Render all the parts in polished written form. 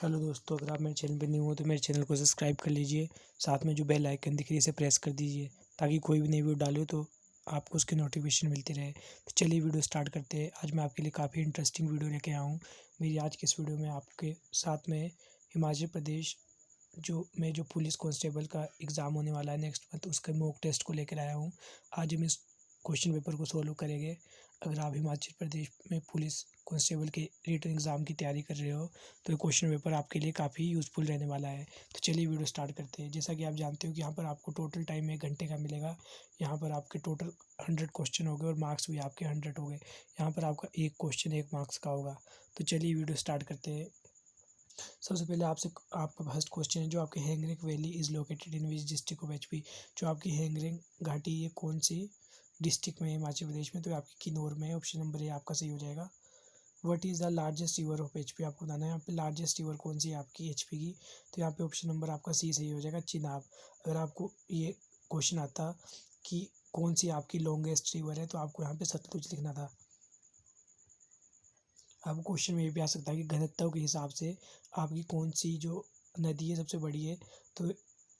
Hello दोस्तों, अगर आप मेरे चैनल पर न्यू हो तो मेरे चैनल को सब्सक्राइब कर लीजिए। साथ में जो बेल आइकन दिख रही है इसे प्रेस कर दीजिए ताकि कोई भी नई वीडियो डालो तो आपको उसकी नोटिफिकेशन मिलती रहे। तो चलिए वीडियो स्टार्ट करते हैं। आज मैं आपके लिए काफ़ी इंटरेस्टिंग वीडियो लेके आया हूँ। मेरी आज की इस वीडियो में आपके साथ में हिमाचल प्रदेश जो पुलिस कांस्टेबल का एग्ज़ाम होने वाला है नेक्स्ट मंथ, उसके मॉक टेस्ट को लेकर आया हूँ। आज हम इस क्वेश्चन पेपर को सॉल्व करेंगे। अगर आप हिमाचल प्रदेश में पुलिस कांस्टेबल के रिटन एग्ज़ाम की तैयारी कर रहे हो तो ये क्वेश्चन पेपर आपके लिए काफ़ी यूज़फुल रहने वाला है। तो चलिए वीडियो स्टार्ट करते हैं। जैसा कि आप जानते हो कि यहाँ पर आपको टोटल टाइम 1 घंटे का मिलेगा। यहाँ पर आपके टोटल 100 क्वेश्चन हो गए और मार्क्स भी आपके 100 हो गए। यहाँ पर आपका एक क्वेश्चन 1 मार्क्स का होगा। तो चलिए वीडियो स्टार्ट करते हैं। सबसे पहले आपका फर्स्ट क्वेश्चन है, जो आपके Hangrang valley is located in which district of HP. जो आपकी हैंगरिंग घाटी ये कौन सी डिस्ट्रिक्ट में है हिमाचल प्रदेश में? तो ये आपकी किन्नौर में है। ऑप्शन नंबर ए आपका सही हो जाएगा। What is the largest river of HP? आपको बताना है यहाँ पे लार्जेस्ट रिवर कौन सी है आपकी एचपी की। तो यहाँ पे ऑप्शन नंबर आपका सी सही हो जाएगा, चिनाब। अगर आपको ये क्वेश्चन आता कि कौन सी आपकी लॉन्गेस्ट रिवर है तो आपको यहाँ पे सतलुज लिखना था। आपको क्वेश्चन में ये भी आ सकता है कि घनत्व के हिसाब से आपकी कौन सी जो नदी है सबसे बड़ी है। तो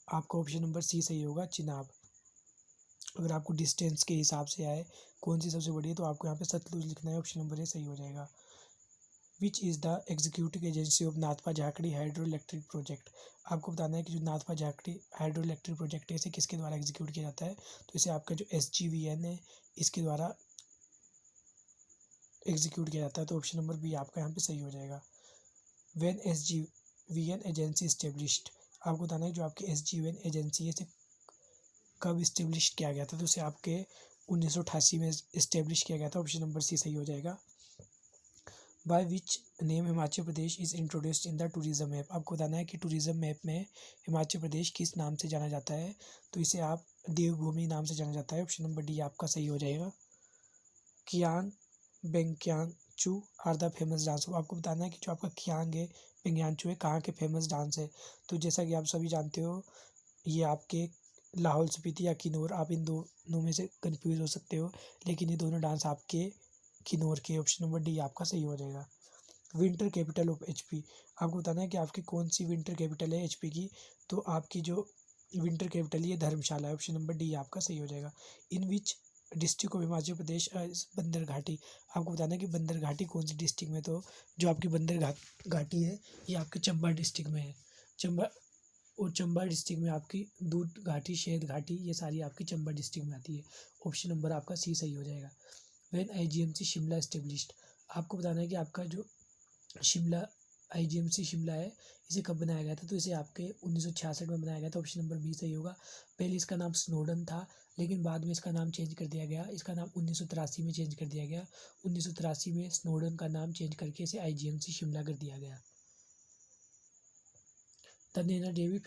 आपका ऑप्शन नंबर सी सही होगा, चिनाब। अगर आपको डिस्टेंस के हिसाब से आए कौन सी सबसे बड़ी है तो आपको यहाँ पे सतलुज लिखना है। ऑप्शन नंबर ए सही हो जाएगा। Which is the executive agency of Nathpa Jhakri hydro electric project? आपको बताना है कि जो Nathpa Jhakri hydro electric project है इसे किसके द्वारा एग्जीक्यूट किया जाता है? तो इसे आपका जो SGVN है इसके द्वारा एग्जीक्यूट किया जाता है। तो ऑप्शन नंबर बी आपका यहाँ पे सही हो जाएगा। When SGVN agency established? आपको बताना है जो आपकी SGVN एजेंसी है इसे कब इस्टेब्लिश किया गया था? तो इसे आपके 1988 में इस्टेब्लिश किया गया था। ऑप्शन नंबर सी सही हो जाएगा। By which name Himachal Pradesh is introduced in the tourism map? आपको बताना है कि टूरिज्म मैप में हिमाचल प्रदेश किस नाम से जाना जाता है? तो इसे आप देवभूमि नाम से जाना जाता है। ऑप्शन नंबर डी आपका सही हो जाएगा। Kiyang Bengkyangchu are the famous dance? आपको बताना है कि जो आपका कियांग है बेंगक्यांचू है कहाँ के फेमस डांस है? तो जैसा कि आप सभी जानते हो ये आपके लाहौल स्पीति या किन्नौर, आप इन दोनों में से कंफ्यूज हो सकते हो, लेकिन ये दोनों डांस आपके किन्नौर के। ऑप्शन नंबर डी आपका सही हो जाएगा। Winter capital of HP? आपको बताना है कि आपकी कौन सी विंटर कैपिटल है एचपी की। तो आपकी जो विंटर कैपिटल ये धर्मशाला है। ऑप्शन नंबर डी आपका सही हो जाएगा। In which district of Himachal Pradesh बंदर घाटी? आपको बताना है कि बंदर घाटी कौन सी डिस्ट्रिक्ट में? तो जो आपकी बंदर घाटी है ये आपके चंबा डिस्ट्रिक्ट में है। चंबा और चंबा डिस्ट्रिक्ट में आपकी दूध घाटी, शहद घाटी ये सारी आपकी चंबा डिस्ट्रिक्ट में आती है। ऑप्शन नंबर आपका सी सही हो जाएगा। When IGMC Shimla established? आपको बताना है कि आपका जो शिमला IGMC शिमला है इसे कब बनाया गया था? तो इसे आपके 1966 में बनाया गया था। ऑप्शन नंबर बी सही होगा। पहले इसका नाम स्नोडन था लेकिन बाद में इसका नाम चेंज कर दिया गया। इसका नाम 1983 में चेंज कर दिया गया। 1983 में स्नोडन का नाम चेंज करके इसे IGMC शिमला कर दिया गया। The Naina Devi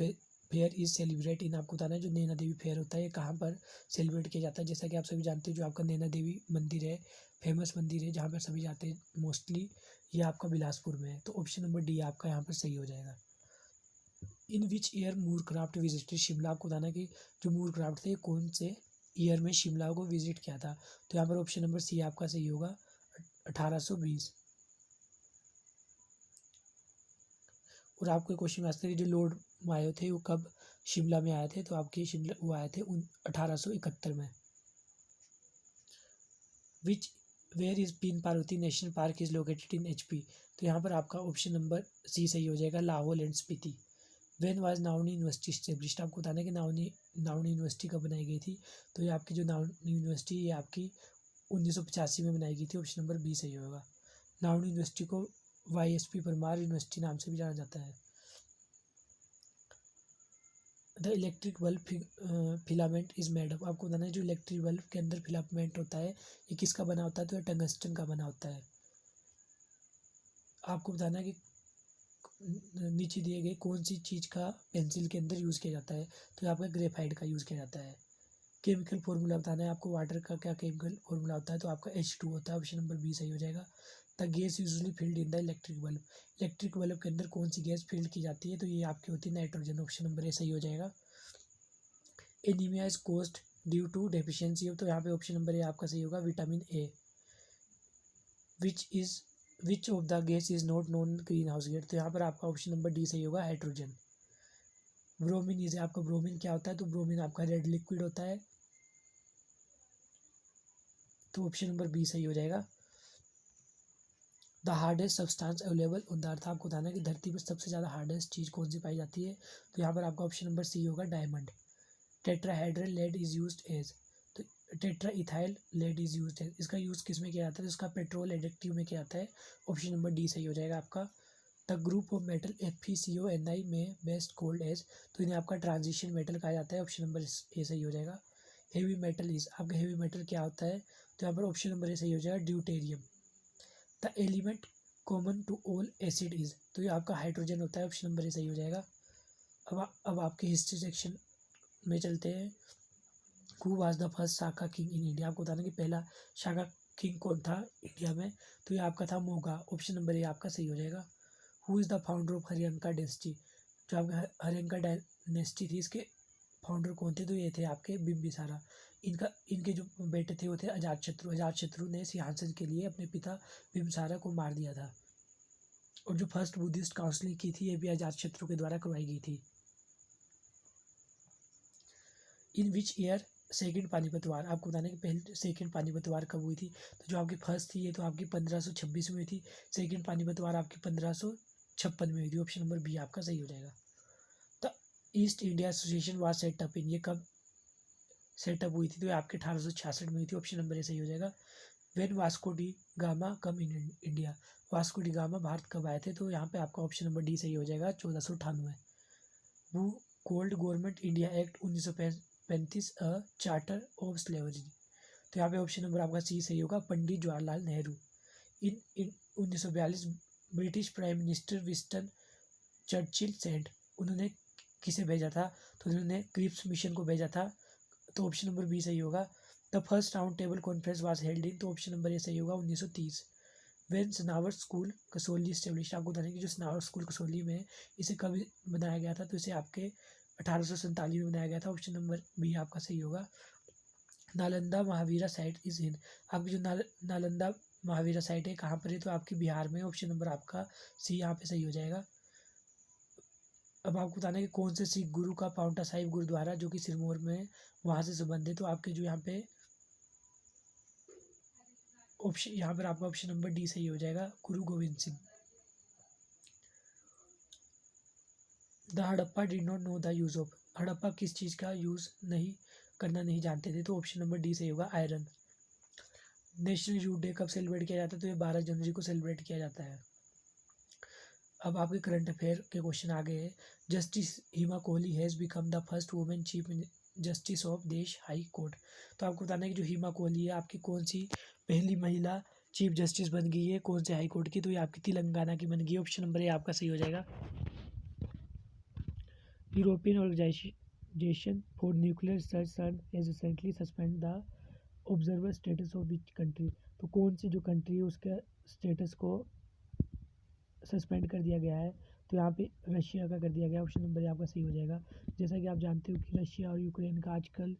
fair is celebrate in? आपको बताना है जो नैना देवी फेयर होता है ये कहाँ पर सेलिब्रेट किया जाता है? जैसा कि आप सभी जानते हो जो आपका नैना देवी मंदिर है फेमस मंदिर है जहाँ पर सभी जाते हैं मोस्टली, ये आपका बिलासपुर में है। तो ऑप्शन नंबर डी आपका यहाँ पर सही हो जाएगा। In which year Moorcroft visited Shimla? आपको बताना है कि जो मूरक्राफ्ट थे कौन से ईयर में शिमला को विजिट किया था? तो यहाँ पर ऑप्शन नंबर सी आपका सही होगा, 1820। और आपके क्वेश्चन में आते थे जो लॉर्ड मायो थे वो कब शिमला में आए थे? तो आपके शिमला वो आए थे 1871 में। Which where is Pin Parvati national park is located in HP? तो यहाँ पर आपका ऑप्शन नंबर सी सही हो जाएगा, Lahaul and Spiti. When was Nauni university established? आपको बताना है कि नाउनी यूनिवर्सिटी कब बनाई गई थी? तो ये आपकी जो नाउनी यूनिवर्सिटी ये आपकी 1985 में बनाई गई थी। ऑप्शन नंबर बी सही होगा। नाउनी यूनिवर्सिटी को YSP परमार यूनिवर्सिटी नाम से भी जाना जाता है। The electric bulb filament is made up? आपको बताना है जो इलेक्ट्रिक बल्ब के अंदर फिलामेंट होता है ये किसका बना होता है? तो ये टंगस्टन का बना होता है। आपको बताना है कि नीचे दिए गए कौन सी चीज़ का पेंसिल के अंदर यूज़ किया जाता है? तो आपका ग्रेफाइट का यूज़ किया जाता है। केमिकल फॉर्मूला बताना है आपको, वाटर का क्या केमिकल फॉर्मूला होता है? तो आपका H2 होता है। ऑप्शन नंबर बी सही हो जाएगा। The gas usually filled in the electric bulb? Electric bulb के अंदर कौन सी गैस फिल्ड की जाती है? तो ये आपकी होती है नाइट्रोजन। ऑप्शन नंबर ए सही हो जाएगा। Anaemia is caused due to deficiency of? तो यहाँ पे ऑप्शन नंबर ए आपका सही होगा, vitamin A. Which is which of the gas is not non greenhouse gas, तो यहाँ पर आपका ऑप्शन नंबर डी सही होगा, हाइड्रोजन। ब्रोमीन इज आपका ब्रोमीन क्या होता है, तो ब्रोमीन आपका रेड लिक्विड होता है, तो ऑप्शन नंबर बी सही हो जाएगा। The hardest substance available on the earth, आपको बताना है कि धरती पर सबसे ज़्यादा हार्डेस्ट चीज़ कौन सी पाई जाती है, तो यहाँ पर आपका ऑप्शन नंबर सी होगा, diamond. Tetrahedral lead is used as, तो tetraethyl lead is used as, इसका यूज़ किस में किया जाता है, तो इसका पेट्रोल एडिक्टिव में किया जाता है, ऑप्शन नंबर डी सही हो जाएगा आपका। The group of metal FeCO में बेस्ट कोल्ड एज, तो इन्हें आपका ट्रांजिशन मेटल कहा जाता है, ऑप्शन नंबर ए सही हो जाएगा। हेवी मेटल इज, आपका हेवी मेटल क्या होता है, तो यहाँ पर ऑप्शन नंबर ए सही हो जाएगा, deuterium. The element common to all acid is, तो ये आपका हाइड्रोजन होता है, ऑप्शन नंबर ए सही हो जाएगा। अब आपके हिस्ट्री सेक्शन में चलते हैं। Who was the first Shaka king in India, आपको बताना कि पहला शाका किंग कौन था इंडिया में, तो ये आपका था मोगा, ऑप्शन नंबर ए आपका सही हो जाएगा। Who is the founder of Haryanka dynasty, जो आपका हरियंका डायनेस्टी थी, इसके फाउंडर कौन थे, तो ये थे आपके बिम्बिसारा। इनके जो बेटे थे वो थे अजातशत्रु। अजातशत्रु ने सिंहासन के लिए अपने पिता बिम्बिसारा को मार दिया था, और जो फर्स्ट बुद्धिस्ट काउंसिलिंग की थी ये भी अजातशत्रु के द्वारा करवाई गई थी। इन विच ईयर सेकेंड पानीपत वार, आपको बताना कि पहले सेकेंड पानीपत वार कब हुई थी, तो जो आपकी फर्स्ट थी ये तो आपकी 1526 में हुई थी, सेकेंड पानीपत वार आपकी 1556 में हुई थी, ऑप्शन नंबर बी आपका सही हो जाएगा। The East India Association was set up in, ये कब सेटअप हुई थी, तो ये आपके 1866 में हुई थी, ऑप्शन नंबर ए सही हो जाएगा। When Vasco D gamma come in India, Vasco D gamma Bharat कब आए थे, तो यहाँ पे आपका ऑप्शन नंबर डी सही हो जाएगा, 1498। वो called government India act 1935 charter of slavery, तो यहाँ पे ऑप्शन नंबर आपका सी सही होगा, Pandit Jawaharlal Nehru. In 1942 British prime minister Winston Churchill sent, उन्होंने किसे भेजा था, तो उन्होंने क्रिप्स मिशन को भेजा था, तो ऑप्शन नंबर बी सही होगा। The first round table conference was held in, तो ऑप्शन नंबर ए सही होगा, 1930। When Sanawar school Kasauli establish, आपको बताने कि जो सनावर स्कूल कसोली में इसे कब बनाया गया था, तो इसे आपके 1847 में बनाया गया था, ऑप्शन नंबर बी आपका सही होगा। Nalanda Mahavira site is in, आपकी जो नालंदा महावीरा साइट है कहाँ पर है, तो आपकी बिहार में, ऑप्शन नंबर आपका सी यहाँ पे सही हो जाएगा। अब आपको बताना है कि कौन से सिख गुरु का पाउंटा साहिब गुरुद्वारा जो कि सिरमौर में वहाँ से संबंधित है, तो आपके जो यहाँ पे ऑप्शन, यहाँ पर आपका ऑप्शन नंबर डी सही हो जाएगा, गुरु Govind Singh. The Harappa did not know the use of, Harappa किस चीज़ का यूज़ नहीं जानते थे, तो ऑप्शन नंबर डी सही होगा, आयरन। नेशनल यूथ डे कब सेलिब्रेट किया जाता है, तो ये 12 जनवरी को सेलिब्रेट किया जाता है। अब आपके करंट अफेयर के क्वेश्चन आ गए हैं। Justice Hima Kohli has become the first women chief justice of देश हाई कोर्ट, तो आपको बताना है कि जो हिमा कोहली है आपकी कौन सी पहली महिला चीफ जस्टिस बन गई है, कौन से हाई कोर्ट की, तो ये आपकी तेलंगाना की बन गई है, ऑप्शन नंबर ए आपका सही हो जाएगा। European organization for nuclear research CERN has recently suspend the observer status of which country, तो कौन सी जो कंट्री है उसका स्टेटस को सस्पेंड कर दिया गया है, तो यहाँ पे रशिया का कर दिया गया, ऑप्शन नंबर आपका सही हो जाएगा। जैसा कि आप जानते हो कि रशिया और यूक्रेन का आजकल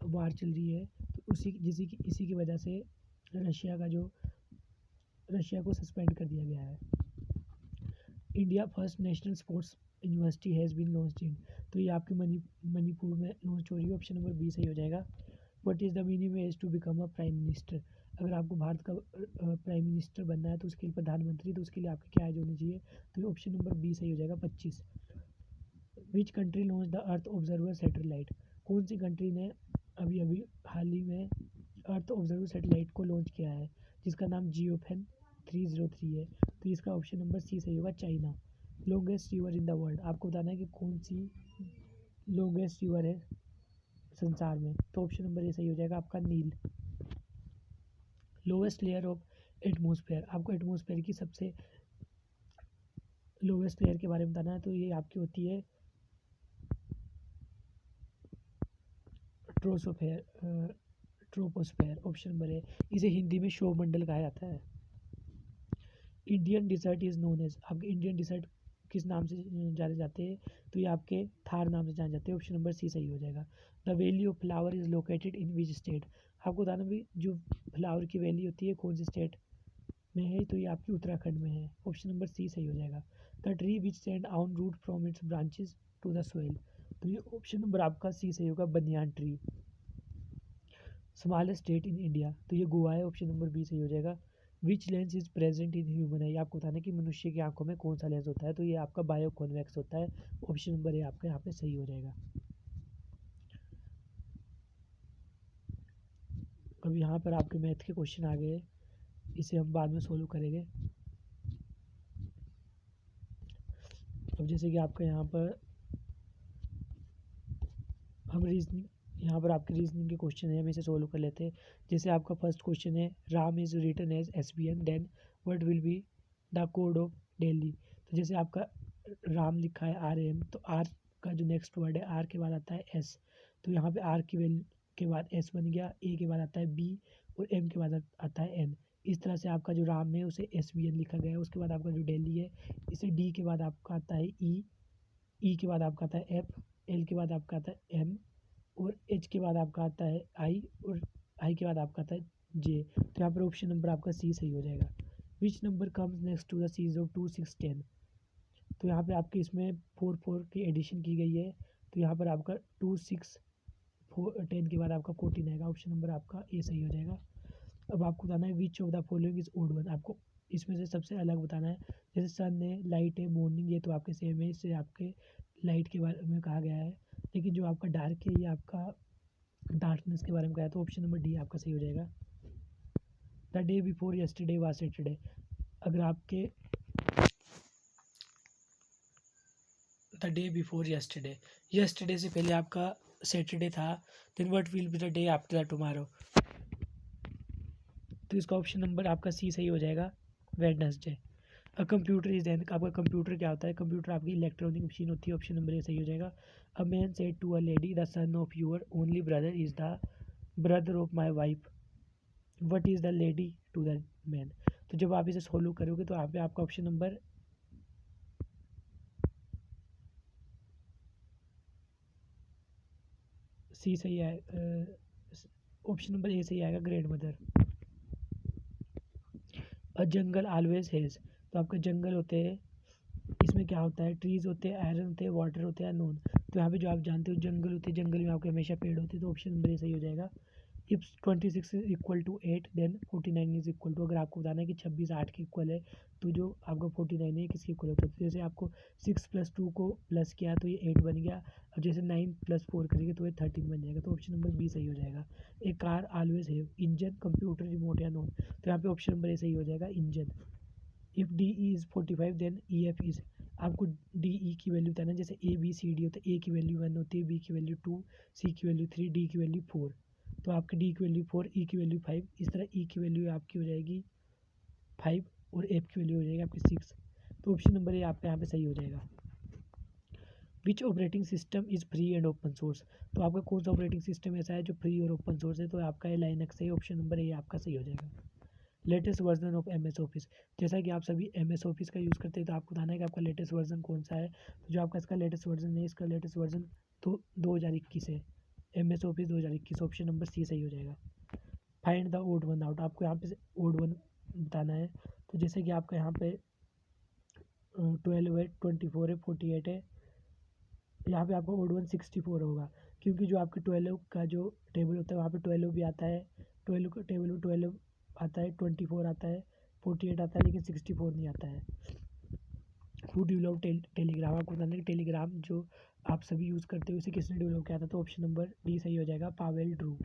वार चल रही है, तो इसी की वजह से रशिया को सस्पेंड कर दिया गया है। India first national sports university has been launched in, तो ये आपके मणिपुर में लॉन्च हो रही है, ऑप्शन नंबर बी सही हो जाएगा। What is the minimum age to become a prime minister, अगर आपको भारत का प्राइम मिनिस्टर बनना है तो उसके लिए प्रधानमंत्री, तो उसके लिए आपकी क्या एज होनी चाहिए, तो ऑप्शन नंबर बी सही हो जाएगा, 25। Which country launch the earth observer satellite, कौन सी कंट्री ने अभी हाल ही में अर्थ ऑब्जर्वर सैटेलाइट को लॉन्च किया है, जिसका नाम जियोफेन 303 है, तो इसका ऑप्शन नंबर सी सही होगा, China. Longest river in the world, आपको बताना है कि कौन सी लॉन्गेस्ट रिवर है संसार में, तो ऑप्शन नंबर ए सही हो जाएगा आपका, नील। लोवेस्ट लेयर ऑफ एटमॉस्फेयर, आपको एटमॉस्फेयर की सबसे लोवेस्ट लेयर के बारे में बताना है, तो ये आपकी होती है ट्रोपोस्फेयर, ऑप्शन नंबर ए, इसे हिंदी में शोभमंडल कहा जाता है। Indian desert is known as, आपके इंडियन डिजर्ट किस नाम से जाने जाते हैं, तो ये आपके थार नाम से जाने जाते हैं, ऑप्शन नंबर सी सही हो जाएगा। The valley of flower is located in which state, आपको बताना भी जो फ्लावर की वैली होती है कौन सी स्टेट में है तो ये आपकी उत्तराखंड में है। ऑप्शन नंबर सी सही हो जाएगा। The tree which send out root from its branches to the soil, तो ये ऑप्शन नंबर आपका सी सही होगा, banyan tree. Smallest state in India, तो ये गोवा है। ऑप्शन नंबर बी सही हो जाएगा। Which lens is present in human आई, आपको बताना है कि मनुष्य की आंखों में कौन सा लेंस होता है, तो ये आपका बायो कॉन्वेक्स होता है। ऑप्शन नंबर ए आपका यहाँ पे सही हो जाएगा। अब यहाँ पर आपके मैथ के क्वेश्चन आ गए, इसे हम बाद में सोल्व करेंगे। अब जैसे कि आपका यहाँ पर हम रीजनिंग, यहाँ पर आपके रीजनिंग के क्वेश्चन है, हम इसे सोल्व कर लेते हैं। जैसे आपका फर्स्ट क्वेश्चन है, Ram is written as SBN, then what will be the code of Delhi. तो जैसे आपका राम लिखा है RM, तो R का जो नेक्स्ट वर्ड है, R के बाद आता है S, तो यहाँ पे R की वैल्यू के बाद S बन गया, A के बाद आता है B और M के बाद आता है N। इस तरह से आपका जो राम है उसे SBN लिखा गया है। उसके बाद आपका जो दिल्ली है, इसे D के बाद आपका आता है E के बाद आपका आता है F, L के बाद आपका आता है M और H के बाद आपका आता है I और I के बाद आपका आता है J। तो यहाँ पर ऑप्शन नंबर आपका C सही हो जाएगा। Which number comes next to the series of 2, 6, 10, तो यहाँ पे आपके इसमें 4, 4 की एडिशन की गई है, तो यहाँ पर आपका 2, 6, 4, 10 के बाद आपका 14 आएगा। ऑप्शन नंबर आपका ए सही हो जाएगा। अब आपको बताना है which of the following is odd one, आपको इसमें से सबसे अलग बताना है। जैसे सन है, लाइट है, मॉर्निंग, ये तो आपके सेम है, इससे आपके लाइट के बारे में कहा गया है। लेकिन जो आपका डार्क है, ये आपका डार्कनेस के बारे में कहा है, तो ऑप्शन नंबर डी आपका सही हो जाएगा। The day before yesterday was Saturday, अगर आपके the day before yesterday, yesterday से पहले आपका सैटरडे था, then what will be the day after the tomorrow, तो इसका ऑप्शन नंबर आपका सी सही हो जाएगा, Wednesday. A computer is an, आपका कंप्यूटर क्या होता है, कंप्यूटर आपकी इलेक्ट्रॉनिक मशीन होती है। ऑप्शन नंबर ए सही हो जाएगा। A man said to a lady, the son of your only brother is the brother of my wife, what is the lady to the man, तो जब आप इसे सोल्व करोगे तो यहाँ पे आपका ऑप्शन नंबर सी सही है, ऑप्शन नंबर ए सही आएगा, grand mother. A jungle always has, तो आपके जंगल होते हैं, इसमें क्या होता है, ट्रीज होते हैं, आयरन होते हैं, वाटर होते हैं, नॉन, तो यहाँ पे जो आप जानते हो जंगल होते हैं, जंगल में आपके हमेशा पेड़ होते हैं, तो ऑप्शन नंबर ए सही हो जाएगा। If 26 is equal to 8 then 49 is equal to, अगर आपको बताना है कि 26 8 के इक्वल है, तो जो आपका 49 है किसके इक्वल होता है, तो जैसे आपको 6 + 2 को प्लस किया तो ये 8 बन गया, अब जैसे 9 + 4 करेंगे तो ये 13 बन जाएगा, तो ऑप्शन नंबर बी सही हो जाएगा। A car always have engine, computer, remote या नॉन, तो यहाँ पे ऑप्शन नंबर ए सही हो जाएगा, engine. If D E is 45 then E F is, आपको डी ई की वैल्यू बताना है। जैसे ए बी सी डी होता है, ए की वैल्यू 1 होती है, बी की वैल्यू 2, सी की वैल्यू 3, डी की वैल्यू 4, तो आपकी डी की वैल्यू 4, ई की वैल्यू 5, इस तरह ई की वैल्यू आपकी हो जाएगी 5 और एफ की वैल्यू हो जाएगी आपकी 6, तो ऑप्शन नंबर ए आपका यहाँ पे सही हो जाएगा। Which operating system is free and open source, तो आपका कौन सा ऑपरेटिंग सिस्टम ऐसा है जो फ्री और ओपन सोर्स है, तो आपका ये लाइनक्स है। ऑप्शन नंबर ए आपका सही हो जाएगा। Latest version of MS office, जैसा कि आप सभी MS ऑफिस का यूज़ करते हैं, तो आपको बताना है कि आपका लेटेस्ट वर्जन कौन सा है, तो जो आपका इसका लेटेस्ट वर्जन है, इसका लेटेस्ट वर्जन तो 2021 है, MS office 2021, option number C सही हो जाएगा। Find the odd one out, आपको यहाँ पे ओड वन बताना है, तो जैसे कि आपका यहाँ पे 12 है, 24 है, 48 है, यहाँ पे आपका ओड वन 64 होगा, क्योंकि जो आपके 12 का जो टेबल होता है वहाँ पे 12 भी आता है, 12 का टेबल में 12 आता है, 24 आता है, 48 आता है, लेकिन 64 नहीं आता है। हु डेवलप टेलीग्राम, आपको बताना है टेलीग्राम जो आप सभी यूज़ करते हो उसे किसने डेवलप किया था, तो ऑप्शन नंबर डी सही हो जाएगा, पावेल ड्रू।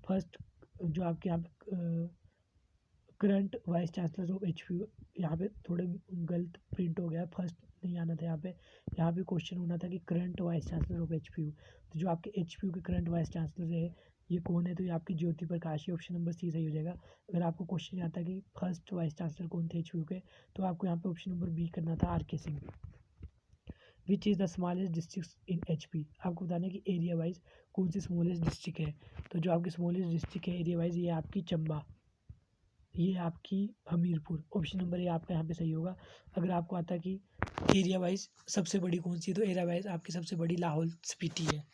फर्स्ट जो आपके यहाँ पे current vice chancellor of HPU, यहाँ पे थोड़े गलत प्रिंट हो गया, फर्स्ट नहीं आना था यहाँ पे क्वेश्चन होना था कि current vice chancellor of HPU, तो जो आपके HPU के करंट वाइस चांसलर है ये कौन है, तो ये आपकी ज्योति प्रकाश है, ऑप्शन नंबर सी सही हो जाएगा। अगर आपको क्वेश्चन आता है कि फर्स्ट वाइस चांसलर कौन थे HPU के, तो आपको यहाँ पे ऑप्शन नंबर बी करना था, RK Singh. Which is the smallest district in HP, आपको बताना है कि एरिया वाइज कौन सी स्मॉलेस्ट डिस्ट्रिक्ट है, तो जो आपकी स्मॉलेस्ट डिस्ट्रिक्ट है एरिया वाइज, ये आपकी चंबा, ये आपकी हमीरपुर, ऑप्शन नंबर ए आपका यहाँ पे सही होगा। अगर आपको आता है कि एरिया वाइज सबसे बड़ी कौन सी है, तो एरिया वाइज आपकी सबसे बड़ी लाहौल स्पीति है।